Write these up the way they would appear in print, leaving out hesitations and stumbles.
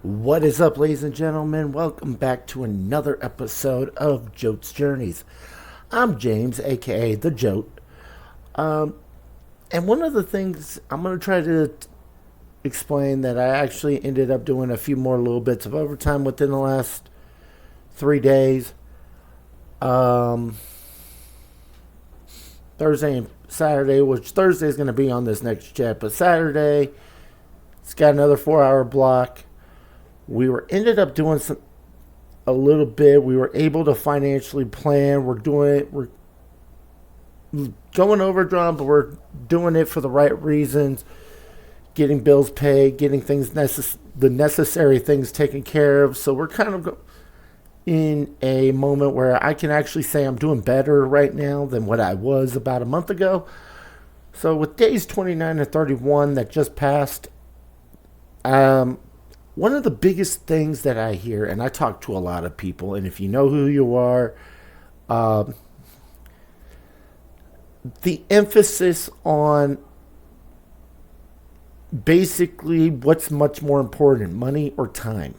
What is up, ladies and gentlemen? Welcome back to another episode of Jote's Journeys. I'm James, aka The Jote. And one of the things I'm going to try to explain that I actually ended up doing a few more little bits of overtime within the last 3 days. Um, Thursday and Saturday, which Thursday is going to be on this next chat, but Saturday, it's got another 4 hour block. We were ended up doing a little bit. We were able to financially plan. We're doing it. We're going overdrive, but we're doing it for the right reasons. Getting bills paid, getting the necessary things taken care of. So we're kind of in a moment where I can actually say I'm doing better right now than what I was about a month ago. So with days 29 and 31 that just passed, one of the biggest things that I hear, and I talk to a lot of people, and if you know who you are, uh, the emphasis on basically what's much more important, money or time.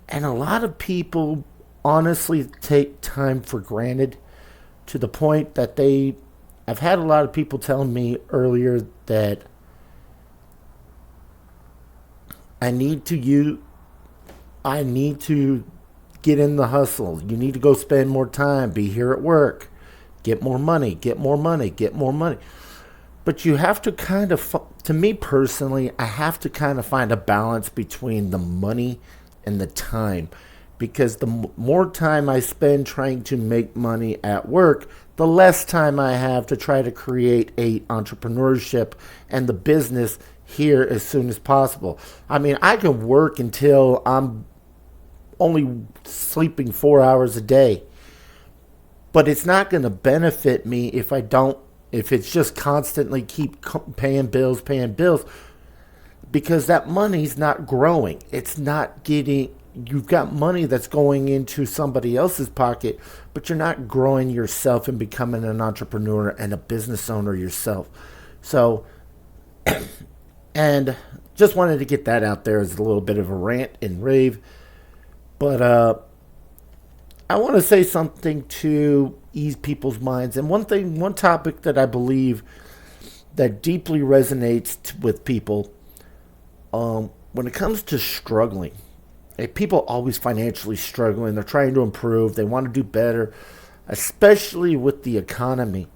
And a lot of people honestly take time for granted to the point that I've had a lot of people telling me earlier that I need to use I need to get in the hustle. You need to go spend more time, be here at work, get more money, get more money, get more money. But you have to to me personally, I have to kind of find a balance between the money and the time. Because the more time I spend trying to make money at work, the less time I have to try to create a entrepreneurship and the business here as soon as possible. I mean, I can work until I'm only sleeping 4 hours a day, but it's not going to benefit me if it's just constantly keep paying bills, because that money's not growing. It's not getting, you've got money that's going into somebody else's pocket, but you're not growing yourself and becoming an entrepreneur and a business owner yourself. So, and just wanted to get that out there as a little bit of a rant and rave. But I want to say something to ease people's minds. And one topic that I believe that deeply resonates with people, when it comes to struggling. People always financially struggling. They're trying to improve. They want to do better, especially with the economy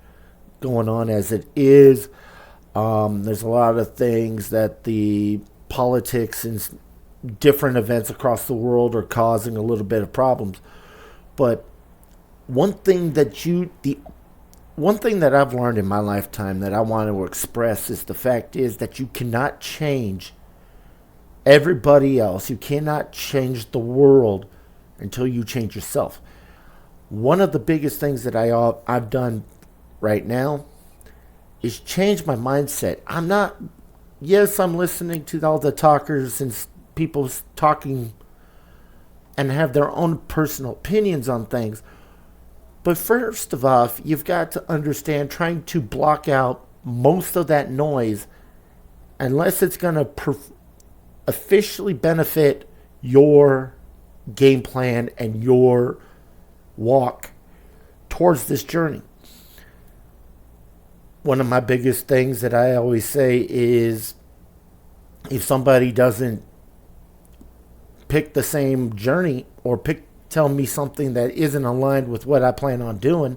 going on as it is. There's a lot of things that the politics and different events across the world are causing a little bit of problems. But one thing that the one thing that I've learned in my lifetime that I want to express is the fact is that you cannot change everybody else. You cannot change the world until you change yourself. One of the biggest things that I've done right now is change my mindset. Yes, I'm listening to all the talkers and people talking and have their own personal opinions on things. But first of all, you've got to understand trying to block out most of that noise unless it's going to officially benefit your game plan and your walk towards this journey. One of my biggest things that I always say is if somebody doesn't pick the same journey or tell me something that isn't aligned with what I plan on doing,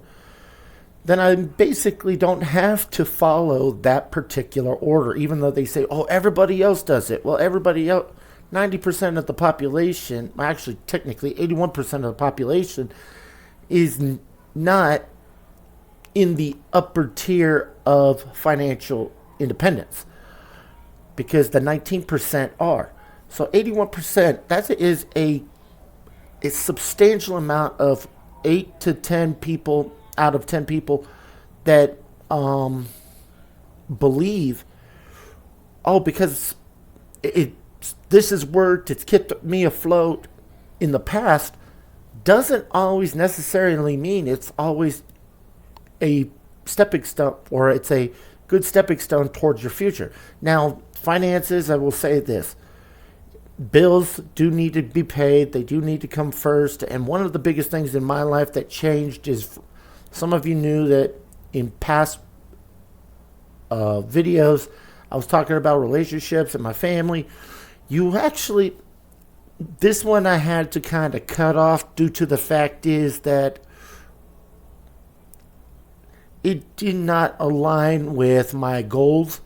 then I basically don't have to follow that particular order, even though they say, oh, everybody else does it. Well, everybody else, 90% of the population, actually technically 81% of the population, is not in the upper tier of financial independence, because the 19% are. So 81%, that is a substantial amount of 8 to 10 people out of 10 people that believe, oh, because this has worked, it's kept me afloat in the past, doesn't always necessarily mean it's always a stepping stone, or it's a good stepping stone towards your future. Now, finances, I will say this. bills do need to be paid. They do need to come first. And one of the biggest things in my life that changed is, some of you knew that in past videos, I was talking about relationships and my family. You actually, this one I had to kind of cut off due to the fact is that it did not align with my goals,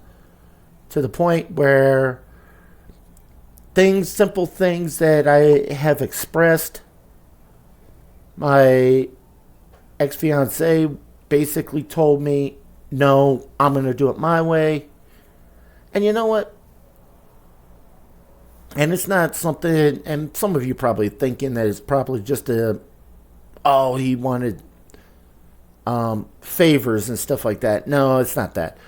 to the point where simple things that I have expressed, my ex-fiance basically told me, no, I'm going to do it my way. And you know what? And it's not something, and some of you probably thinking that it's probably just he wanted favors and stuff like that. No, it's not that.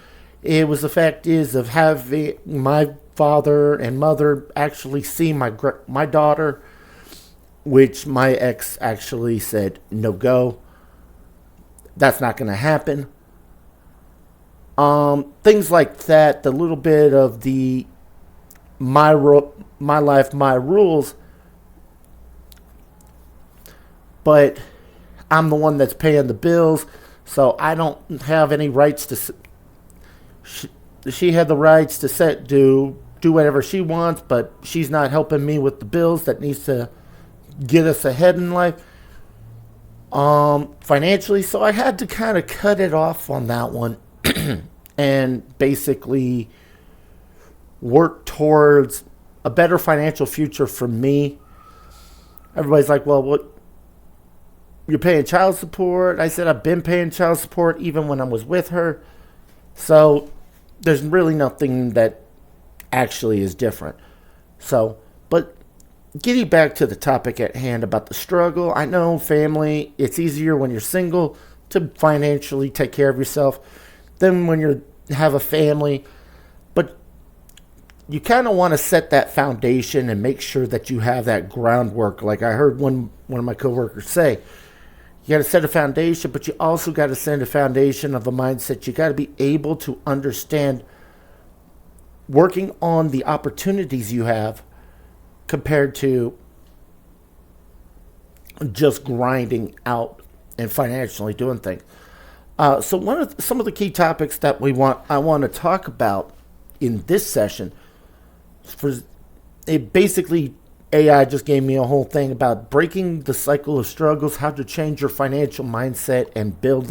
It was the fact is of having my father and mother actually see my daughter, which my ex actually said, no go. That's not going to happen. Things like that, the little bit of the my life, my rules, but I'm the one that's paying the bills, so I don't have any rights to. She had the rights to do whatever she wants, but she's not helping me with the bills that needs to get us ahead in life, financially. So I had to kind of cut it off on that one, and basically work towards a better financial future for me. Everybody's like, well, what? You're paying child support? I said, I've been paying child support even when I was with her. So there's really nothing that actually is different. So, but getting back to the topic at hand about the struggle, I know family, it's easier when you're single to financially take care of yourself than when you have a family. But you kind of want to set that foundation and make sure that you have that groundwork. Like I heard one of my coworkers say, you got to set a foundation, but you also got to set a foundation of a mindset. You got to be able to understand working on the opportunities you have compared to just grinding out and financially doing things. So some of the key topics that I want to talk about in this session, basically AI just gave me a whole thing about breaking the cycle of struggles, how to change your financial mindset and build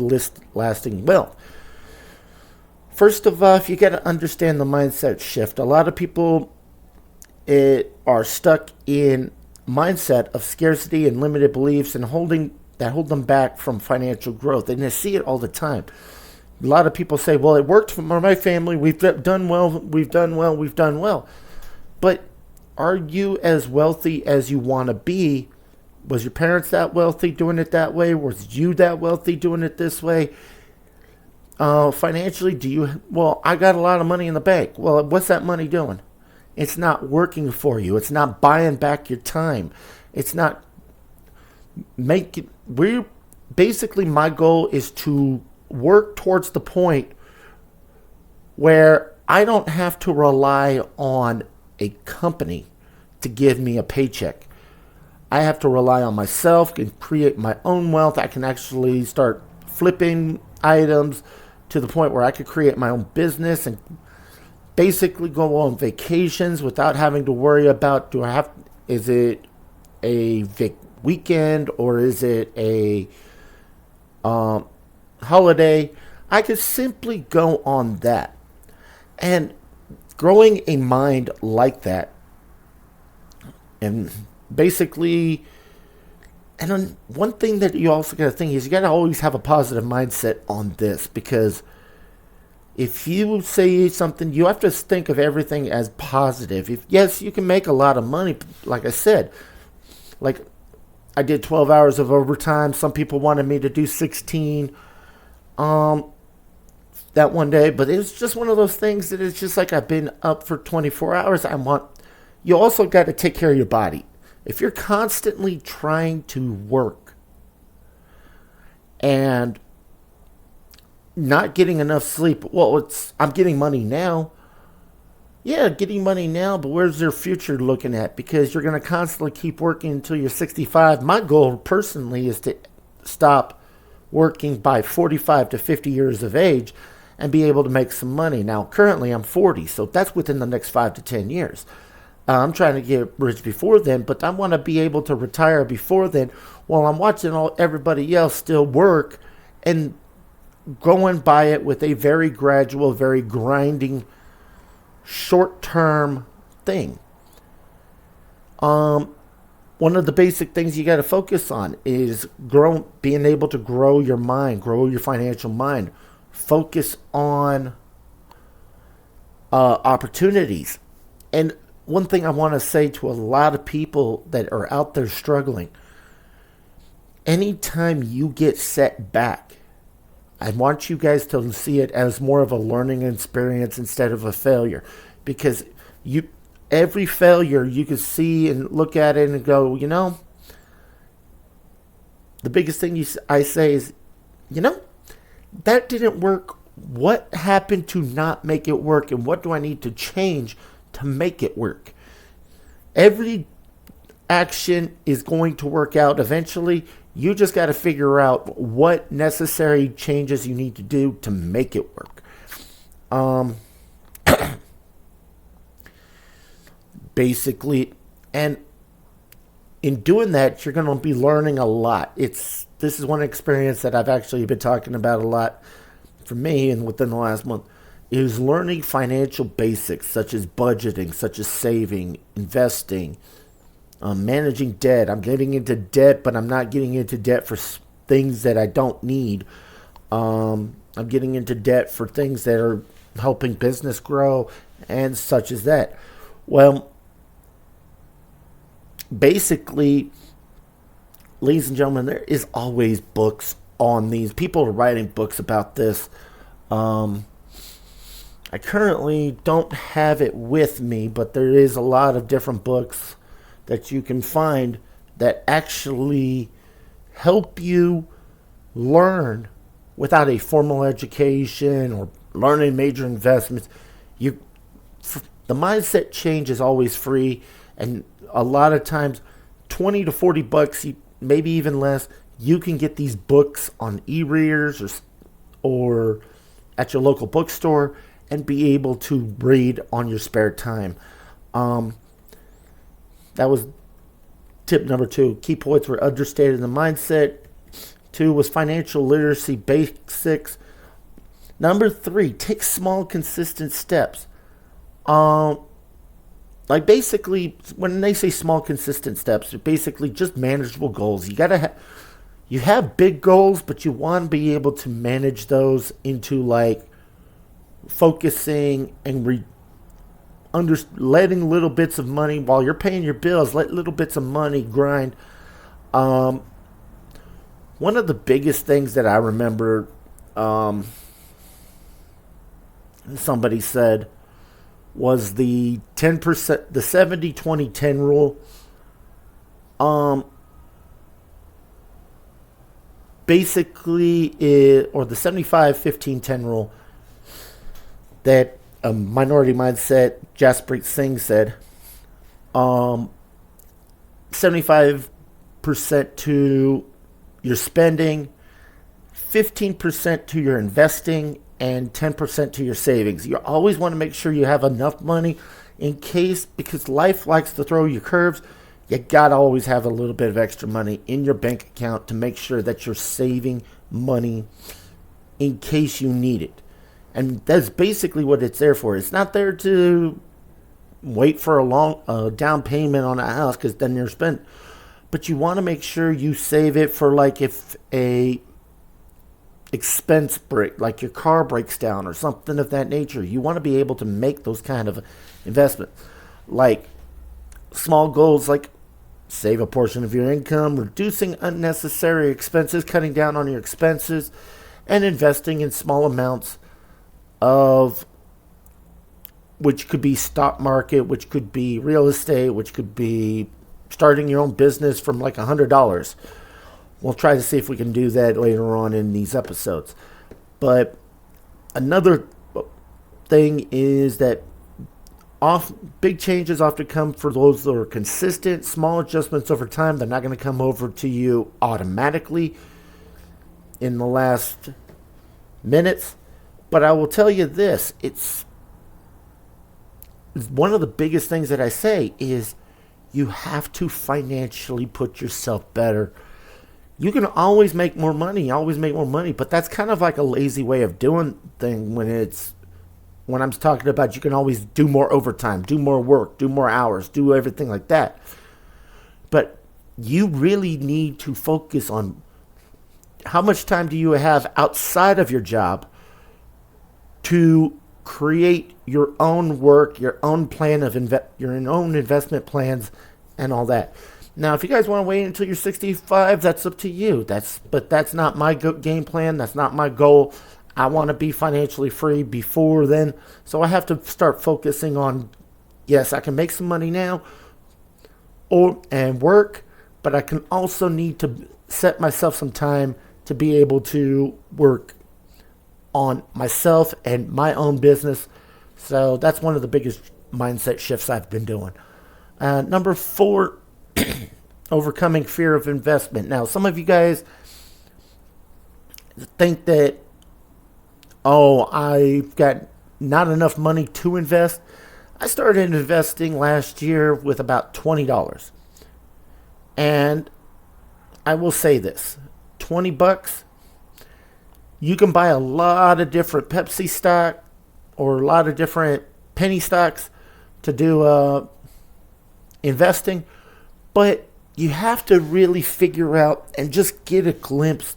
lasting wealth. First of all, you got to understand the mindset shift. A lot of people are stuck in mindset of scarcity and limited beliefs and hold them back from financial growth. And I see it all the time. A lot of people say, well, it worked for my family. We've done well. But are you as wealthy as you want to be? Was your parents that wealthy doing it that way? Was you that wealthy doing it this way? Financially, I got a lot of money in the bank. Well, what's that money doing? It's not working for you. It's not buying back your time. It's not basically my goal is to work towards the point where I don't have to rely on a company to give me a paycheck. I have to rely on myself and create my own wealth. I can actually start flipping items to the point where I could create my own business and basically go on vacations without having to worry about, is it a weekend or is it a holiday? I could simply go on that. And growing a mind like that, and basically, and then one thing that you also got to think is you got to always have a positive mindset on this, because if you say something, you have to think of everything as positive. Yes, you can make a lot of money, like I said. Like, I did 12 hours of overtime. Some people wanted me to do 16 that one day, but it's just one of those things that it's just like I've been up for 24 hours. You also got to take care of your body. If you're constantly trying to work and not getting enough sleep, I'm getting money now, yeah, getting money now, but where's their future looking at? Because you're going to constantly keep working until you're 65. My goal personally is to stop working by 45 to 50 years of age and be able to make some money. Now, currently I'm 40, so that's within the next 5 to 10 years. I'm trying to get rich before then, but I want to be able to retire before then while I'm watching everybody else still work and going by it with a very gradual, very grinding, short-term thing. One of the basic things you got to focus on is being able to grow your mind, grow your financial mind. Focus on opportunities. And one thing I want to say to a lot of people that are out there struggling, anytime you get set back, I want you guys to see it as more of a learning experience instead of a failure. Because every failure you can see and look at it and go, the biggest thing I say is, that didn't work. What happened to not make it work? And what do I need to change to make it work? Every action is going to work out eventually. You just got to figure out what necessary changes you need to do to make it work. Basically, and in doing that, you're going to be learning a lot. This is one experience that I've actually been talking about a lot for me and within the last month, is learning financial basics such as budgeting, such as saving, investing, managing debt. I'm getting into debt, but I'm not getting into debt for things that I don't need. I'm getting into debt for things that are helping business grow and such as that. Well, basically, ladies and gentlemen, there is always books on these. People are writing books about this. I currently don't have it with me, but there is a lot of different books that you can find that actually help you learn without a formal education or learning major investments. The mindset change is always free, and a lot of times 20 to 40 bucks, maybe even less, you can get these books on e-readers or at your local bookstore and be able to read on your spare time. That was tip number 2. Key points were understanding the mindset. 2 was financial literacy basics. Number 3, take small, consistent steps. Like basically, when they say small, consistent steps, they're basically just manageable goals. You have big goals, but you want to be able to manage those into like focusing and letting little bits of money while you're paying your bills. Let little bits of money grind. One of the biggest things that I remember, somebody said, was the 10%, the 70-20-10 rule. Basically, or the 75-15-10 rule that Minority Mindset, Jaspreet Singh said, 75% to your spending, 15% to your investing, and 10% to your savings. You always want to make sure you have enough money in case, because life likes to throw you curves. You got to always have a little bit of extra money in your bank account to make sure that you're saving money in case you need it. And that's basically what it's there for. It's not there to wait for a long down payment on a house, because then you're spent. But you want to make sure you save it for, like, if a expense break, like your car breaks down or something of that nature. You want to be able to make those kind of investments. Like small goals, like save a portion of your income, reducing unnecessary expenses, cutting down on your expenses, and investing in small amounts of, which could be stock market, which could be real estate, which could be starting your own business from like $100. We'll try to see if we can do that later on in these episodes. But another thing is that Big changes often come for those that are consistent. Small adjustments over time, they're not going to come over to you automatically in the last minutes. But I will tell you this, it's one of the biggest things that I say is you have to financially put yourself better. You can always make more money, but that's kind of like a lazy way of doing things when I'm talking about you can always do more overtime, do more work, do more hours, do everything like that. But you really need to focus on how much time do you have outside of your job to create your own work, your own plan of your own investment plans, and all that. Now, if you guys want to wait until you're 65, that's up to you. But that's not my game plan. That's not my goal. I want to be financially free before then. So I have to start focusing on, yes, I can make some money now and work, but I can also need to set myself some time to be able to work on myself and my own business. So that's one of the biggest mindset shifts I've been doing. Number 4, overcoming fear of investment. Now, some of you guys think that, I've got not enough money to invest. I started investing last year with about $20. And I will say this, $20, you can buy a lot of different Pepsi stock or a lot of different penny stocks to do investing. But you have to really figure out and just get a glimpse.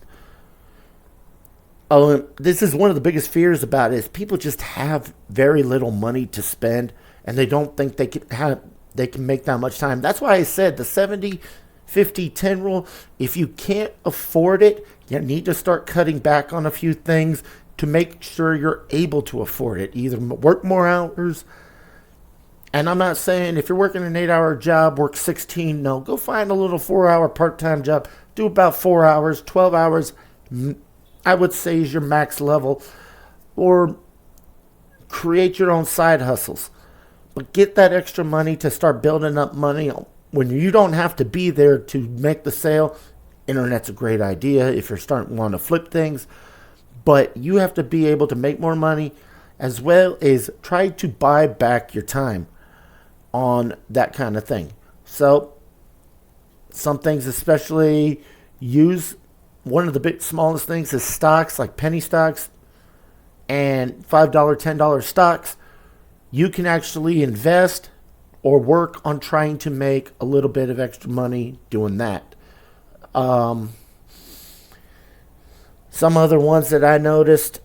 This is one of the biggest fears about it is people just have very little money to spend and they don't think they can make that much time. That's why I said the 70-50-10 rule. If you can't afford it, you need to start cutting back on a few things to make sure you're able to afford it. Either work more hours. And I'm not saying if you're working an 8-hour job, work 16. No, go find a little 4-hour part-time job. Do about 4 hours, 12 hours. I would say is your max level. Or create your own side hustles. But get that extra money to start building up money when you don't have to be there to make the sale. Internet's a great idea if you're starting to want to flip things. But you have to be able to make more money as well as try to buy back your time on that kind of thing. So some things, especially use one of the smallest things is stocks, like penny stocks and $5, $10 stocks. You can actually invest or work on trying to make a little bit of extra money doing that. Some other ones that I noticed,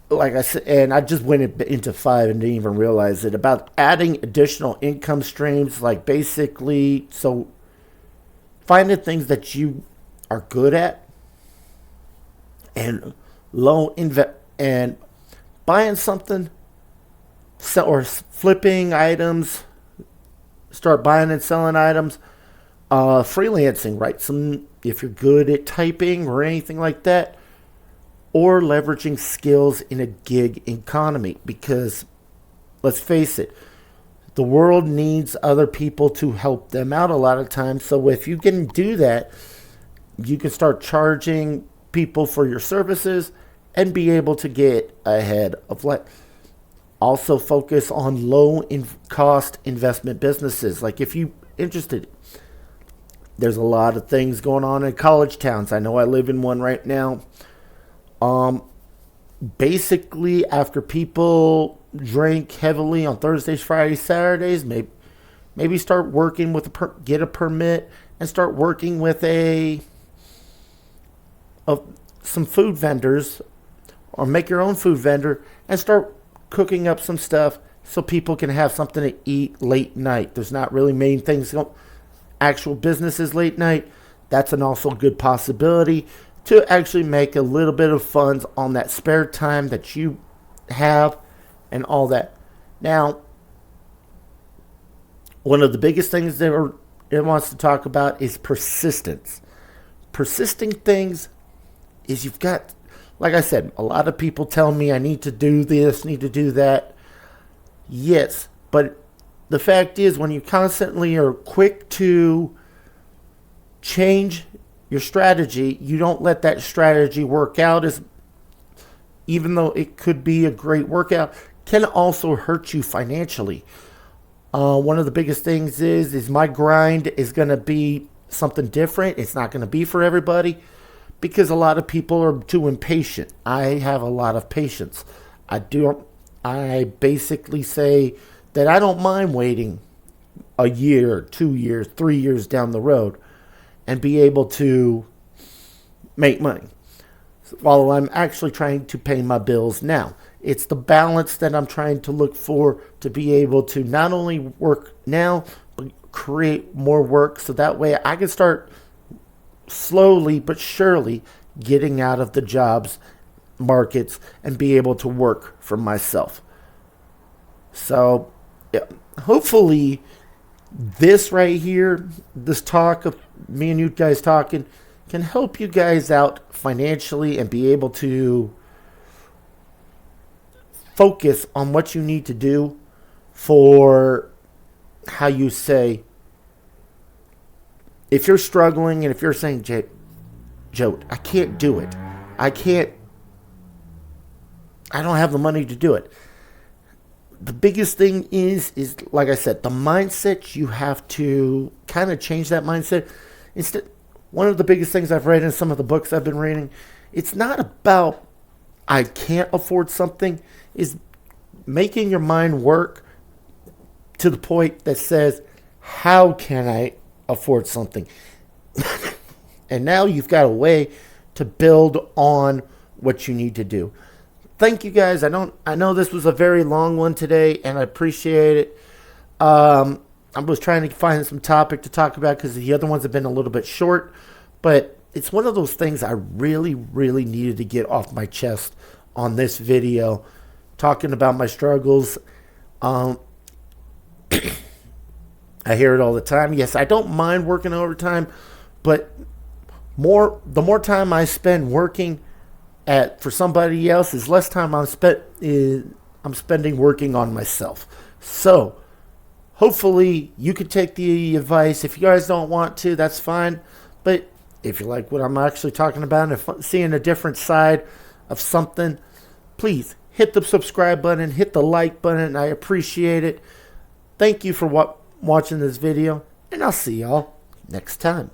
like I said, and I just went into 5 and didn't even realize it, about adding additional income streams, like basically, so finding things that you are good at and and buying something or flipping items, start buying and selling items, freelancing, right? If you're good at typing or anything like that, or leveraging skills in a gig economy, because let's face it, the world needs other people to help them out a lot of times. So if you can do that, you can start charging people for your services and be able to get ahead of also focus on low cost investment businesses. Like if you're interested, there's a lot of things going on in college towns. I know I live in one right now. Basically, after people drink heavily on Thursdays, Fridays, Saturdays, maybe start working with get a permit and start working with some food vendors, or make your own food vendor and start cooking up some stuff so people can have something to eat late night. There's not really many things actual businesses late night. That's an also good possibility to actually make a little bit of funds on that spare time that you have and all that. Now, one of the biggest things that it wants to talk about is persistence. Persisting things is you've got, like I said, a lot of people tell me I need to do this, need to do that. Yes, but the fact is, when you constantly are quick to change your strategy, you don't let that strategy work out, as even though it could be a great workout, can also hurt you financially. One of the biggest things is my grind is going to be something different. It's not going to be for everybody because a lot of people are too impatient. I have a lot of patience. I basically say that I don't mind waiting a year, 2 years, 3 years down the road and be able to make money while I'm actually trying to pay my bills now. It's the balance that I'm trying to look for, to be able to not only work now, but create more work so that way I can start slowly but surely getting out of the jobs markets and be able to work for myself. So yeah, hopefully this right here, this talk of me and you guys talking, can help you guys out financially and be able to focus on what you need to do for, how you say, if you're struggling and if you're saying, Joe, I can't do it. I don't have the money to do it. The biggest thing is like I said, the mindset. You have to kind of change that mindset. One of the biggest things I've read in some of the books I've been reading, it's not about I can't afford something, is making your mind work to the point that says, how can I afford something? And now you've got a way to build on what you need to do. Thank you guys. I know this was a very long one today, and I appreciate it. I was trying to find some topic to talk about because the other ones have been a little bit short, but it's one of those things I really, really needed to get off my chest on this video, talking about my struggles. I hear it all the time. Yes, I don't mind working overtime, but the more time I spend working for somebody else is less time I'm spending working on myself. So hopefully you could take the advice. If you guys don't want to, that's fine. But if you like what I'm actually talking about and seeing a different side of something, please hit the subscribe button, hit the like button. I appreciate it. Thank you for watching this video, and I'll see y'all next time.